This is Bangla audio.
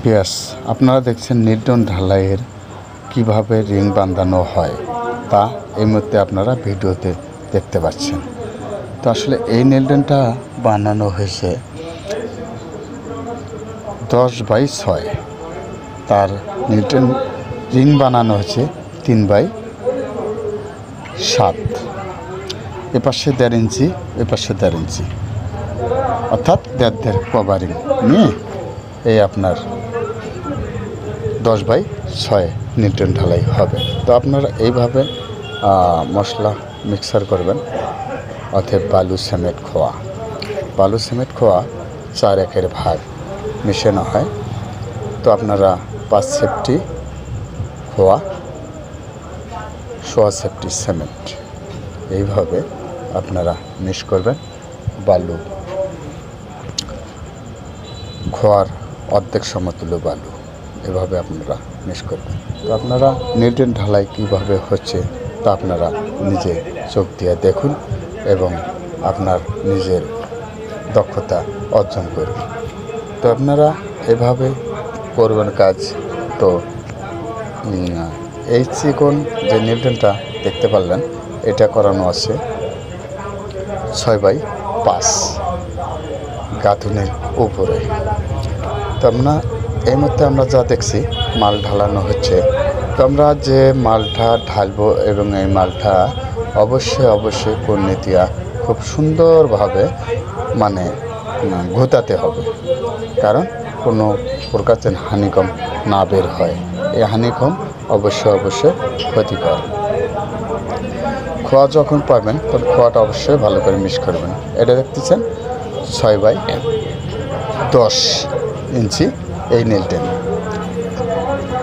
পিয়াস আপনারা দেখছেন নির্জন ঢালাইয়ের কিভাবে রিং বাঁধানো হয় তা এই মুহূর্তে আপনারা ভিডিওতে দেখতে পাচ্ছেন। তো আসলে এই নেলডেনটা বানানো হয়েছে 10x6, তার নিউটন রিং বানানো হয়েছে 3x7, এপাশে 1.5 ইঞ্চি এপাশে 1.5 ইঞ্চি, অর্থাৎ 1.5 কভারিং নিয়ে এই আপনার 10x6 নিউটন ঢালাই হবে। তো আপনারা এইভাবে মশলা মিক্সার করবেন, অর্থাৎ বালু সিমেন্ট খোয়া 4/1 ভাগ মেশানো হয়। তো আপনারা 5 সেফটি খোয়া 1.5 সেফটি সিমেন্ট এইভাবে আপনারা মিক্স করবেন। বালু খোয়ার অর্ধেক সমতুল্য বালু এভাবে আপনারা মিক্স করবেন। তো আপনারা নিউটন ঢালাই কীভাবে হচ্ছে তা আপনারা নিজে চোখ দিয়ে দেখুন এবং আপনার নিজের দক্ষতা অর্জন করুন। তো আপনারা এভাবে করবেন কাজ। তো এই চিকন যে নিউটনটা দেখতে পারলেন, এটা করানো আছে 6x5 গাঁথুনির উপরে। তো এই মুহূর্তে আমরা যা দেখছি মাল ঢালানো হচ্ছে। তো আমরা যে মালটা ঢালবো এবং এই মালটা অবশ্যই কর্নিতিয়া খুব সুন্দরভাবে ঘোটাতে হবে, কারণ কোনো প্রকার যেন হানিকম না বের হয়। এই হানিকম অবশ্যই ক্ষতিকর। খোয়া যখন পাবেন তখন খোয়াটা অবশ্যই ভালো করে মিক্স করবেন। এটা দেখতেছেন 6x10 ইঞ্চি এই নেলটেন।